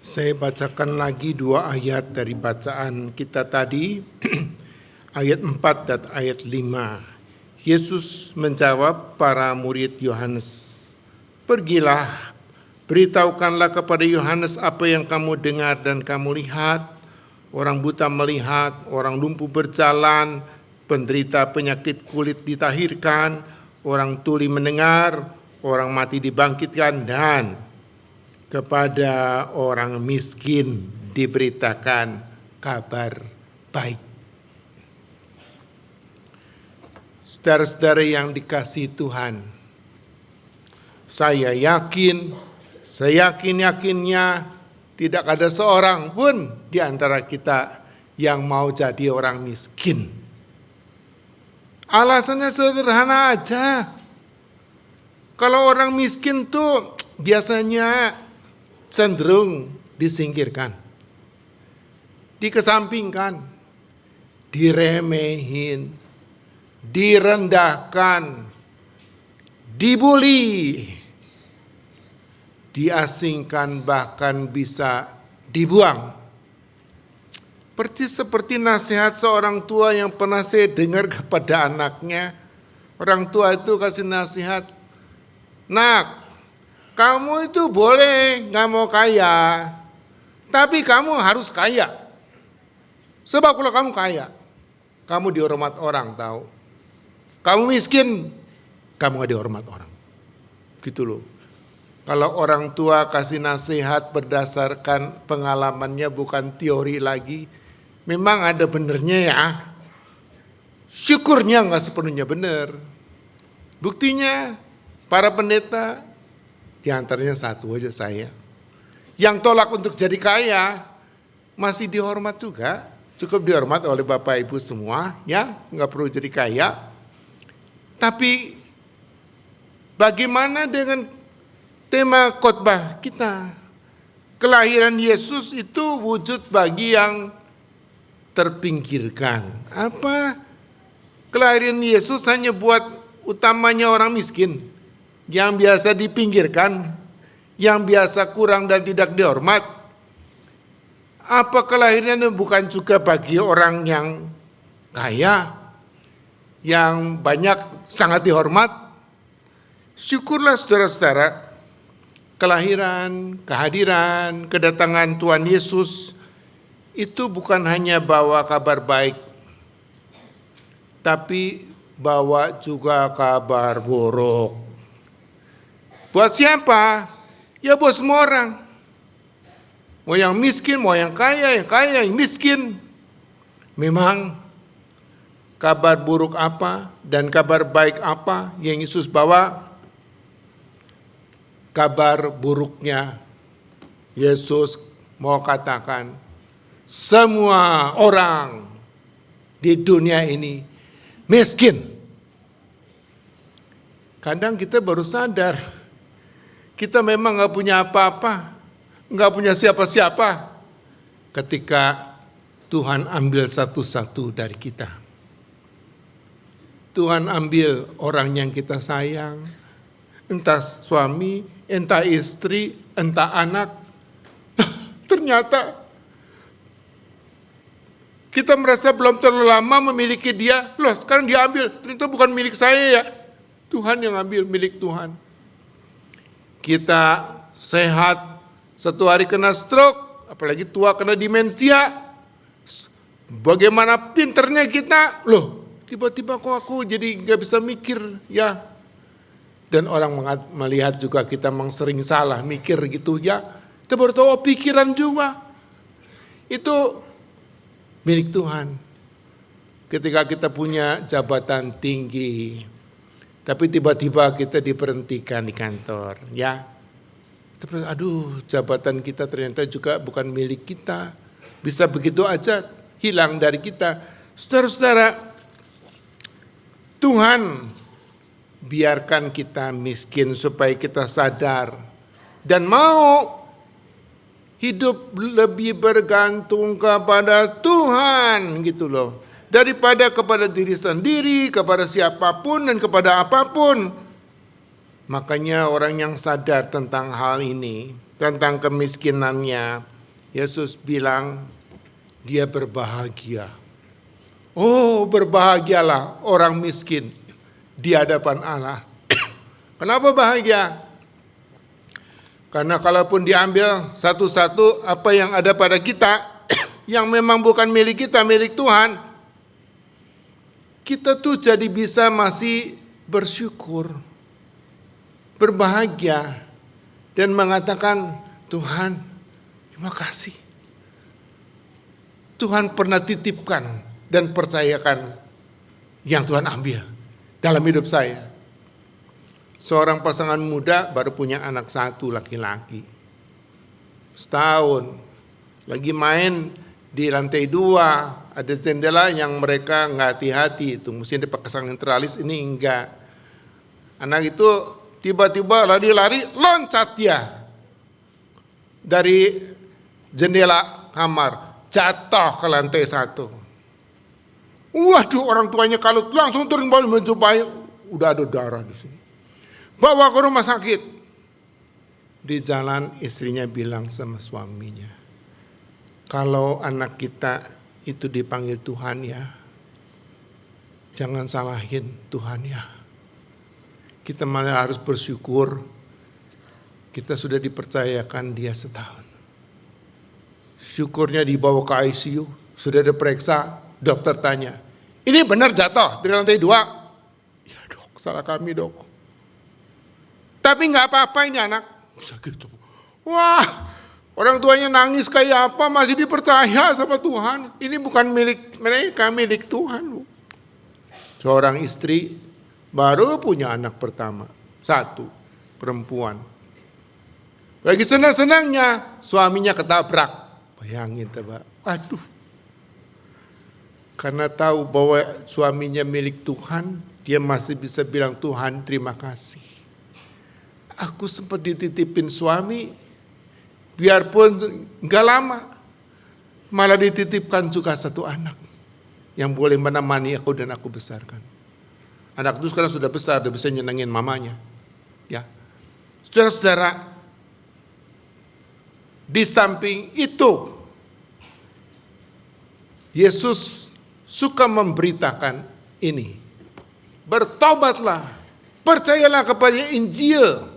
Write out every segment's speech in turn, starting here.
Saya bacakan lagi 2 ayat dari bacaan kita tadi, ayat 4 dan ayat 5. Yesus menjawab para murid Yohanes, "Pergilah, beritahukanlah kepada Yohanes apa yang kamu dengar dan kamu lihat. Orang buta melihat, orang lumpuh berjalan, penderita penyakit kulit ditahirkan, orang tuli mendengar, orang mati dibangkitkan, dan kepada orang miskin diberitakan kabar baik." Saudara-saudara yang dikasihi Tuhan, saya yakin-yakinnya tidak ada seorang pun di antara kita yang mau jadi orang miskin. Alasannya sederhana aja. Kalau orang miskin tuh biasanya cenderung disingkirkan, dikesampingkan, diremehin, direndahkan, dibully, diasingkan, bahkan bisa dibuang. Persis seperti nasihat seorang tua yang pernah saya dengar kepada anaknya. Orang tua itu kasih nasihat, "Nak, kamu itu boleh gak mau kaya, tapi kamu harus kaya. Sebab kalau kamu kaya, kamu dihormat orang tahu. Kamu miskin, kamu gak dihormat orang." Gitu loh. Kalau orang tua kasih nasihat berdasarkan pengalamannya, bukan teori lagi, memang ada benernya ya. Syukurnya gak sepenuhnya benar. Buktinya para pendeta, di antaranya satu aja saya, yang tolak untuk jadi kaya, masih dihormat juga. Cukup dihormat oleh Bapak Ibu semua, ya, nggak perlu jadi kaya. Tapi bagaimana dengan tema khotbah kita? Kelahiran Yesus itu wujud bagi yang terpinggirkan. Apa? Kelahiran Yesus hanya buat utamanya orang miskin, yang biasa dipinggirkan, yang biasa kurang dan tidak dihormat? Apa kelahirannya bukan juga bagi orang yang kaya, yang banyak sangat dihormat? Syukurlah saudara-saudara, kehadiran, kedatangan Tuhan Yesus itu bukan hanya bawa kabar baik, tapi bawa juga kabar buruk. Buat siapa? Ya buat semua orang. Mau yang miskin, mau yang kaya, yang miskin. Memang kabar buruk apa dan kabar baik apa yang Yesus bawa? Kabar buruknya Yesus mau katakan, semua orang di dunia ini miskin. Kadang kita baru sadar, kita memang gak punya apa-apa, gak punya siapa-siapa, ketika Tuhan ambil satu-satu dari kita. Tuhan ambil orang yang kita sayang, entah suami, entah istri, entah anak. Ternyata kita merasa belum terlalu lama memiliki dia, loh sekarang dia ambil, ternyata bukan milik saya ya. Tuhan yang ambil, milik Tuhan. Kita sehat, satu hari kena stroke, apalagi tua kena demensia. Bagaimana pinternya kita, loh tiba-tiba kok aku jadi gak bisa mikir ya. Dan orang melihat juga kita memang sering salah mikir gitu ya. Kita baru tahu pikiran juga. Itu milik Tuhan. Ketika kita punya jabatan tinggi, tapi tiba-tiba kita diberhentikan di kantor, ya. Aduh, jabatan kita ternyata juga bukan milik kita. Bisa begitu aja hilang dari kita. Saudara-saudara, Tuhan biarkan kita miskin supaya kita sadar dan mau hidup lebih bergantung kepada Tuhan gitu loh. Daripada kepada diri sendiri, kepada siapapun dan kepada apapun. Makanya orang yang sadar tentang hal ini, tentang kemiskinannya, Yesus bilang dia berbahagia. Oh, berbahagialah orang miskin di hadapan Allah. Kenapa bahagia? Karena kalaupun diambil satu-satu apa yang ada pada kita, yang memang bukan milik kita, milik Tuhan, kita tuh jadi bisa masih bersyukur, berbahagia, dan mengatakan, Tuhan, terima kasih. Tuhan pernah titipkan dan percayakan yang Tuhan ambil dalam hidup saya. Seorang pasangan muda baru punya anak satu laki-laki. Setahun, lagi main di lantai 2, ada jendela yang mereka nggak hati-hati, itu mesti dipasang teralis, ini enggak. Anak itu tiba-tiba lari-lari, loncat dia dari jendela kamar, jatuh ke lantai 1. Waduh, orang tuanya kalut, langsung turun balik menjumpai, udah ada darah di sini. Bawa ke rumah sakit. Di jalan istrinya bilang sama suaminya, kalau anak kita itu dipanggil Tuhan ya, jangan salahin Tuhan ya. Kita malah harus bersyukur, kita sudah dipercayakan dia setahun. Syukurnya dibawa ke ICU, sudah diperiksa, dokter tanya, ini benar jatuh dari lantai 2? Ya dok, salah kami dok. Tapi nggak apa-apa ini anak. Gitu. Wah, orang tuanya nangis kayak apa, masih dipercaya sama Tuhan. Ini bukan milik mereka, milik Tuhan. Seorang istri baru punya anak pertama, 1, perempuan. Lagi senang-senangnya, suaminya ketabrak. Bayangin coba, aduh. Karena tahu bahwa suaminya milik Tuhan, dia masih bisa bilang, Tuhan terima kasih. Aku sempat dititipin suami, biarpun gak lama, malah dititipkan juga 1 anak yang boleh menemani aku dan aku besarkan. Anak itu sekarang sudah besar, udah bisa nyenengin mamanya. Ya, saudara-saudara, di samping itu, Yesus suka memberitakan ini. Bertobatlah, percayalah kepada Injil.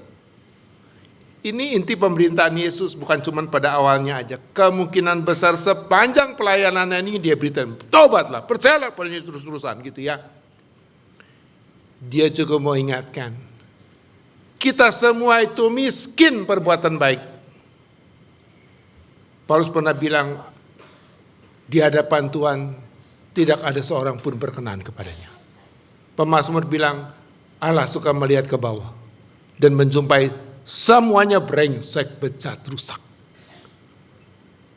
Ini inti pemerintahan Yesus, bukan cuma pada awalnya aja. Kemungkinan besar sepanjang pelayanannya ini dia beritakan, tobatlah, percayalah pada ini terus-terusan gitu ya. Dia juga mau ingatkan, kita semua itu miskin perbuatan baik. Paulus pernah bilang, di hadapan Tuhan tidak ada seorang pun berkenan kepadanya. Pemazmur bilang, Allah suka melihat ke bawah dan menjumpai semuanya brengsek, bejat, rusak.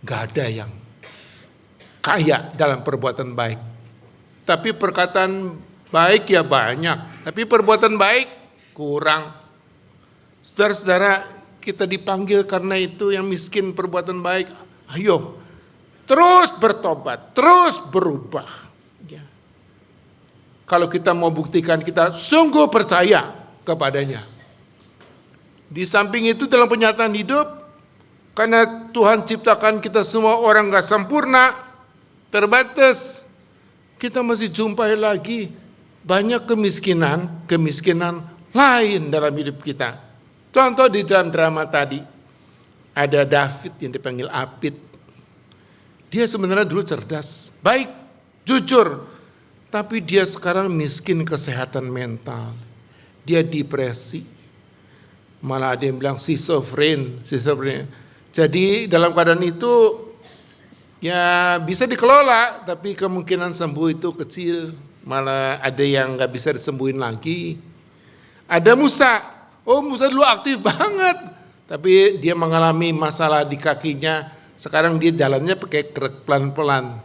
Gak ada yang kaya dalam perbuatan baik. Tapi perkataan baik ya banyak, tapi perbuatan baik kurang. Saudara-saudara, kita dipanggil karena itu yang miskin perbuatan baik. Ayo, terus bertobat, terus berubah. Ya. Kalau kita mau buktikan kita sungguh percaya kepadanya. Di samping itu dalam penyataan hidup, karena Tuhan ciptakan kita semua orang gak sempurna, terbatas, kita masih jumpai lagi banyak kemiskinan lain dalam hidup kita. Contoh di dalam drama tadi, ada David yang dipanggil Apit. Dia sebenarnya dulu cerdas, baik, jujur, tapi dia sekarang miskin kesehatan mental. Dia depresi. Malah ada yang bilang schizofren. Jadi dalam keadaan itu ya bisa dikelola, tapi kemungkinan sembuh itu kecil. Malah ada yang gak bisa disembuhin lagi. Ada Musa. Oh, Musa dulu aktif banget, tapi dia mengalami masalah di kakinya. Sekarang dia jalannya pakai krek pelan-pelan.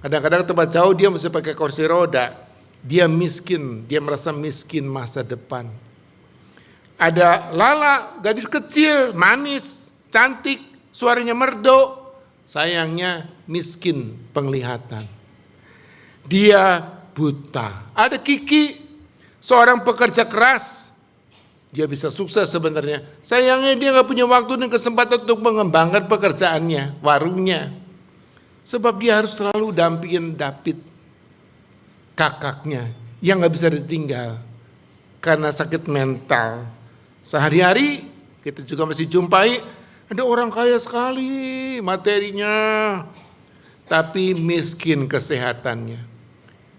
Kadang-kadang tempat jauh dia mesti pakai kursi roda. Dia miskin, dia merasa miskin masa depan. Ada Lala, gadis kecil, manis, cantik, suaranya merdu, sayangnya miskin penglihatan. Dia buta. Ada Kiki, seorang pekerja keras, Dia bisa sukses sebenarnya. Sayangnya dia nggak punya waktu dan kesempatan untuk mengembangkan pekerjaannya, warungnya. Sebab dia harus selalu dampingin David, kakaknya, yang nggak bisa ditinggal karena sakit mental. Sehari-hari kita juga masih jumpai ada orang kaya sekali materinya, tapi miskin kesehatannya.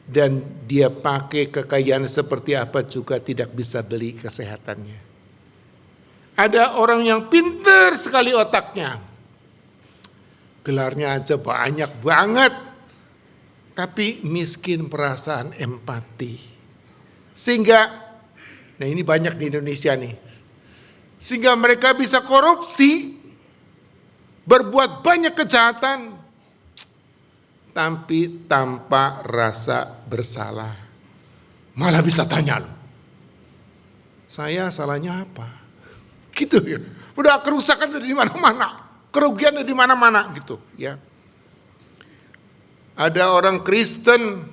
Dan dia pakai kekayaan seperti apa juga tidak bisa beli kesehatannya. Ada orang yang pintar sekali otaknya. Gelarnya aja banyak banget. Tapi miskin perasaan empati. Sehingga, nah ini banyak di Indonesia nih. Sehingga mereka bisa korupsi, berbuat banyak kejahatan, tapi tanpa rasa bersalah. Malah bisa tanya loh, saya salahnya apa? Gitu ya. Udah kerusakan ada di mana-mana, kerugian ada di mana-mana gitu ya. Ada orang Kristen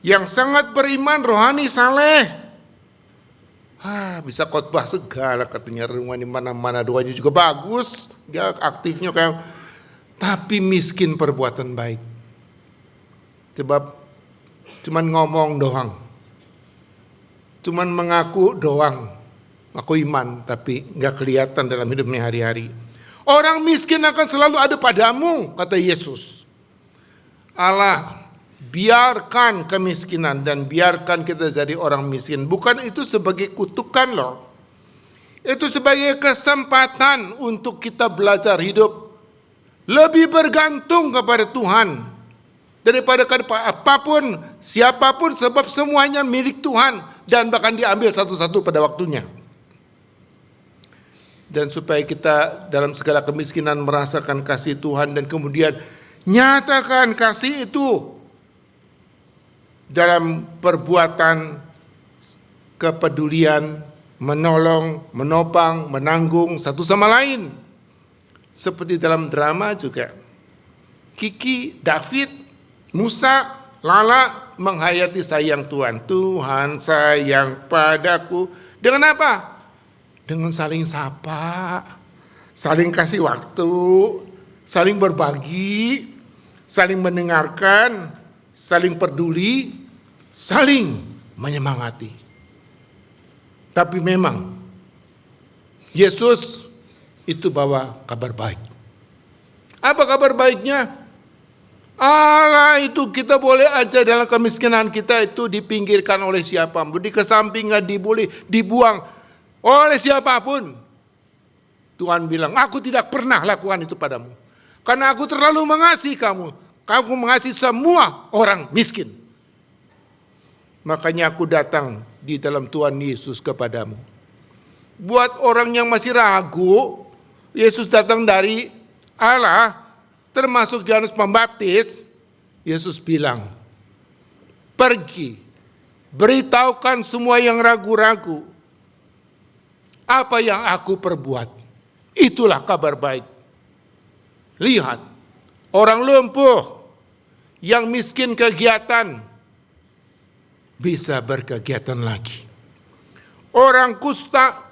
yang sangat beriman, rohani, saleh. Bisa khotbah segala katanya, rumah di mana-mana, doanya juga bagus, dia aktifnya kayak, tapi miskin perbuatan baik. Sebab cuman ngomong doang, cuman mengaku doang, ngaku iman, tapi nggak kelihatan dalam hidupnya hari-hari. Orang miskin akan selalu ada padamu, kata Yesus. Allah biarkan kemiskinan dan biarkan kita jadi orang miskin. Bukan itu sebagai kutukan loh. Itu sebagai kesempatan untuk kita belajar hidup lebih bergantung kepada Tuhan daripada apapun, siapapun, sebab semuanya milik Tuhan dan bahkan diambil satu-satu pada waktunya. Dan supaya kita dalam segala kemiskinan merasakan kasih Tuhan dan kemudian nyatakan kasih itu dalam perbuatan kepedulian, menolong, menopang, menanggung satu sama lain. Seperti dalam drama juga. Kiki, David, Musa, Lala menghayati sayang Tuhan. Tuhan sayang padaku. Dengan apa? Dengan saling sapa, saling kasih waktu, saling berbagi, saling mendengarkan, saling peduli, saling menyemangati. Tapi memang Yesus itu bawa kabar baik. Apa kabar baiknya? Allah itu kita boleh aja dalam kemiskinan kita itu dipinggirkan oleh siapapun, dikesampingkan, diboleh dibuang oleh siapapun. Tuhan bilang, aku tidak pernah lakukan itu padamu. Karena aku terlalu mengasihi kamu. Kamu mengasihi semua orang miskin. Makanya aku datang di dalam Tuhan Yesus kepadamu. Buat orang yang masih ragu, Yesus datang dari Allah, termasuk Yohanes Pembaptis. Yesus bilang, pergi, beritahukan semua yang ragu-ragu apa yang aku perbuat. Itulah kabar baik. Lihat, orang lumpuh yang miskin kegiatan bisa berkegiatan lagi. Orang kusta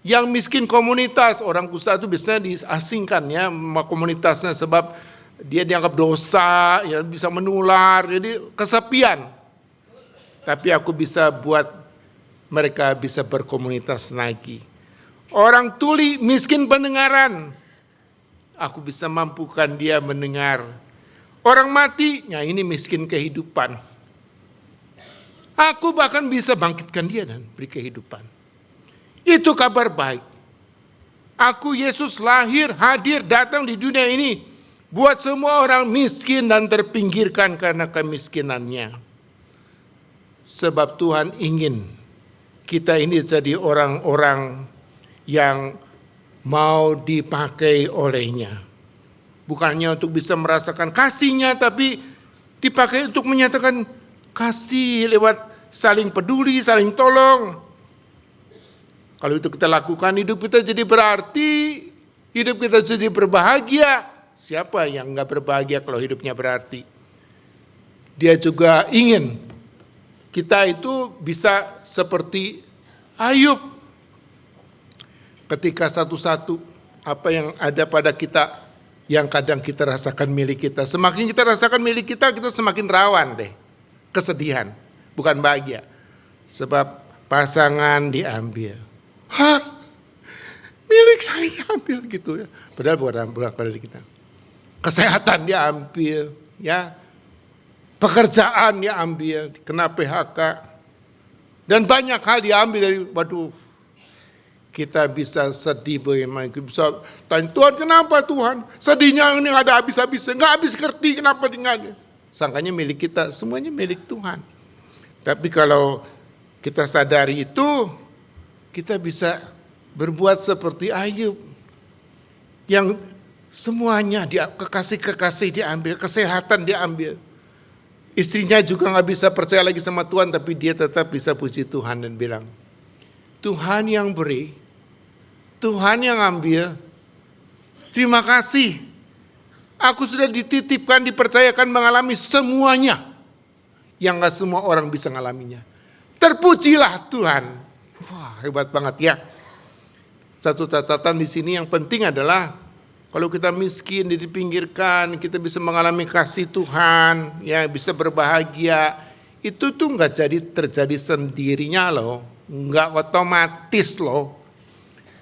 yang miskin komunitas, orang kusta itu biasanya diasingkan ya sama komunitasnya sebab dia dianggap dosa, ya bisa menular, jadi kesepian. Tapi aku bisa buat mereka bisa berkomunitas lagi. Orang tuli miskin pendengaran, aku bisa mampukan dia mendengar. Orang mati, ya ini miskin kehidupan. Aku bahkan bisa bangkitkan dia dan beri kehidupan. Itu kabar baik. Aku Yesus lahir, hadir, datang di dunia ini buat semua orang miskin dan terpinggirkan karena kemiskinannya. Sebab Tuhan ingin kita ini jadi orang-orang yang mau dipakai olehnya. Bukannya untuk bisa merasakan kasihnya, tapi dipakai untuk menyatakan kasih lewat saling peduli, saling tolong. Kalau itu kita lakukan, hidup kita jadi berarti, hidup kita jadi berbahagia. Siapa yang gak berbahagia kalau hidupnya berarti? Dia juga ingin kita itu bisa seperti Ayub. ketika satu-satu apa yang ada pada kita yang kadang kita rasakan milik kita. Semakin kita rasakan milik kita semakin rawan deh kesedihan, bukan bahagia. Sebab pasangan diambil. Hah? Milik saya diambil gitu ya. Padahal bukan pada kita. Kesehatan diambil, ya. Pekerjaan diambil, kena PHK. Dan banyak hal diambil dari, waduh, kita bisa sedih bagaimana, kita bisa tanya, Tuhan kenapa Tuhan? Sedihnya ini nggak ada habis-habisnya, nggak habis ngerti kenapa dengannya. Sangkanya milik kita, semuanya milik Tuhan. Tapi kalau kita sadari itu, kita bisa berbuat seperti Ayub. Yang semuanya, kekasih-kekasih diambil, kesehatan diambil. Istrinya juga nggak bisa percaya lagi sama Tuhan, tapi dia tetap bisa puji Tuhan dan bilang, Tuhan yang beri, Tuhan yang ambil, terima kasih. Aku sudah dititipkan, dipercayakan mengalami semuanya, yang nggak semua orang bisa ngalaminya. Terpujilah Tuhan. Wah, hebat banget ya. Satu catatan di sini yang penting adalah, kalau kita miskin, dipinggirkan, kita bisa mengalami kasih Tuhan, ya bisa berbahagia. Itu tuh nggak terjadi sendirinya loh, nggak otomatis loh.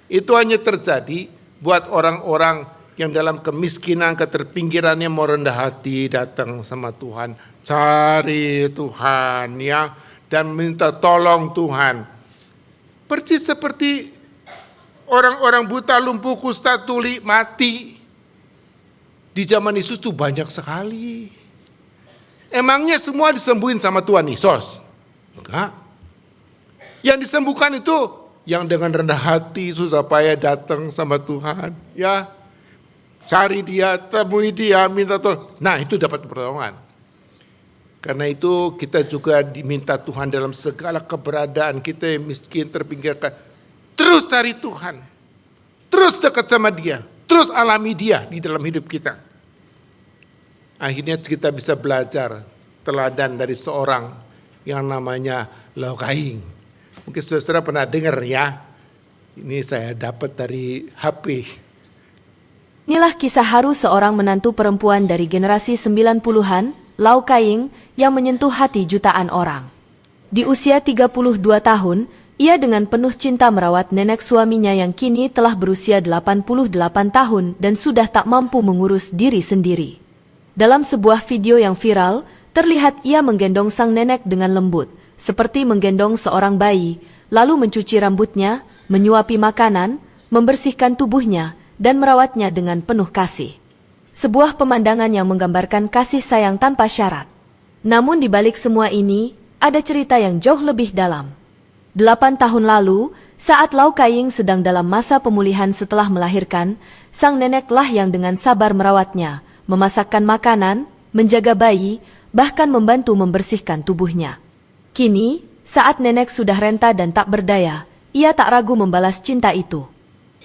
Itu hanya terjadi buat orang-orang yang dalam kemiskinan, keterpinggirannya mau rendah hati datang sama Tuhan, cari Tuhan ya, dan minta tolong Tuhan. Persis seperti orang-orang buta, lumpuh, kusta, tuli, mati. Di zaman Yesus tuh banyak sekali. Emangnya semua disembuhin sama Tuhan Yesus? Enggak. Yang disembuhkan itu yang dengan rendah hati, susah payah datang sama Tuhan. Ya, cari dia, temui dia, minta tolong. Nah itu dapat pertolongan. Karena itu kita juga diminta Tuhan dalam segala keberadaan kita yang miskin, terpinggirkan. Terus cari Tuhan, terus dekat sama Dia, terus alami Dia di dalam hidup kita. Akhirnya kita bisa belajar teladan dari seorang yang namanya Lau-Kaing. Mungkin saudara pernah dengar ya, ini saya dapat dari HP. Inilah kisah haru seorang menantu perempuan dari generasi 90-an, Lau-Kaing, yang menyentuh hati jutaan orang. Di usia 32 tahun, ia dengan penuh cinta merawat nenek suaminya yang kini telah berusia 88 tahun dan sudah tak mampu mengurus diri sendiri. Dalam sebuah video yang viral, terlihat ia menggendong sang nenek dengan lembut, seperti menggendong seorang bayi, lalu mencuci rambutnya, menyuapi makanan, membersihkan tubuhnya, dan merawatnya dengan penuh kasih. Sebuah pemandangan yang menggambarkan kasih sayang tanpa syarat. Namun di balik semua ini, ada cerita yang jauh lebih dalam. 8 tahun lalu, saat Lau-Kaing sedang dalam masa pemulihan setelah melahirkan, sang neneklah yang dengan sabar merawatnya, memasakkan makanan, menjaga bayi, bahkan membantu membersihkan tubuhnya. Kini, saat nenek sudah renta dan tak berdaya, ia tak ragu membalas cinta itu.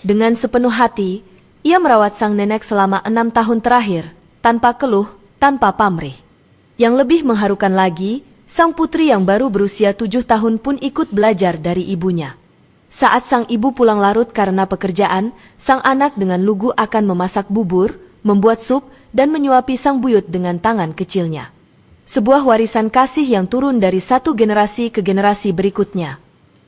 Dengan sepenuh hati, ia merawat sang nenek selama 6 tahun terakhir, tanpa keluh, tanpa pamrih. Yang lebih mengharukan lagi, sang putri yang baru berusia 7 tahun pun ikut belajar dari ibunya. Saat sang ibu pulang larut karena pekerjaan, sang anak dengan lugu akan memasak bubur, membuat sup, dan menyuapi sang buyut dengan tangan kecilnya. Sebuah warisan kasih yang turun dari satu generasi ke generasi berikutnya.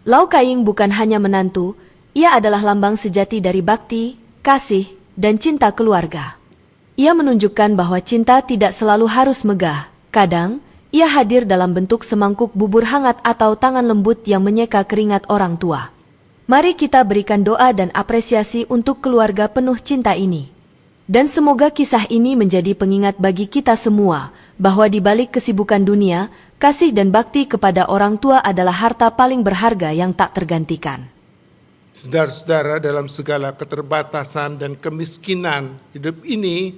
Lau-Kaing bukan hanya menantu, ia adalah lambang sejati dari bakti, kasih, dan cinta keluarga. Ia menunjukkan bahwa cinta tidak selalu harus megah, kadang, ia hadir dalam bentuk semangkuk bubur hangat atau tangan lembut yang menyeka keringat orang tua. Mari kita berikan doa dan apresiasi untuk keluarga penuh cinta ini. Dan semoga kisah ini menjadi pengingat bagi kita semua, bahwa di balik kesibukan dunia, kasih dan bakti kepada orang tua adalah harta paling berharga yang tak tergantikan. Saudara-saudara, dalam segala keterbatasan dan kemiskinan hidup ini,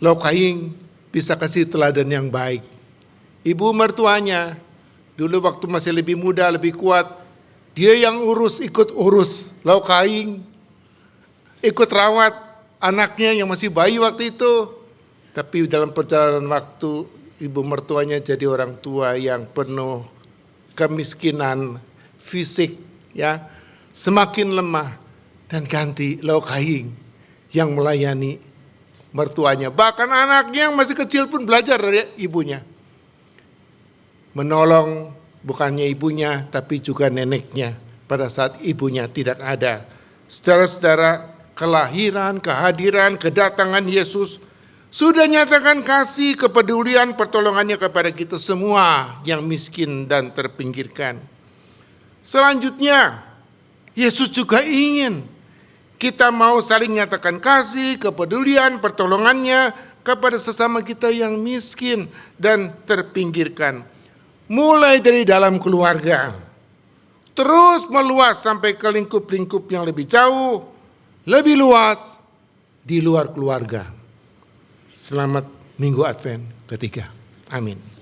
Lau-Kaing bisa kasih teladan yang baik. Ibu mertuanya, dulu waktu masih lebih muda, lebih kuat, dia yang ikut urus Lau-Kaing, ikut rawat anaknya yang masih bayi waktu itu. Tapi dalam perjalanan waktu, ibu mertuanya jadi orang tua yang penuh kemiskinan fisik, ya, semakin lemah, dan ganti Lau Kai-ying yang melayani mertuanya. Bahkan anaknya yang masih kecil pun belajar dari ibunya. Menolong bukannya ibunya, tapi juga neneknya pada saat ibunya tidak ada. Saudara-saudara, kelahiran, kehadiran, kedatangan Yesus sudah nyatakan kasih, kepedulian, pertolongannya kepada kita semua yang miskin dan terpinggirkan. Selanjutnya, Yesus juga ingin kita mau saling nyatakan kasih, kepedulian, pertolongannya kepada sesama kita yang miskin dan terpinggirkan. Mulai dari dalam keluarga, terus meluas sampai ke lingkup-lingkup yang lebih jauh, lebih luas di luar keluarga. Selamat Minggu Advent ketiga. Amin.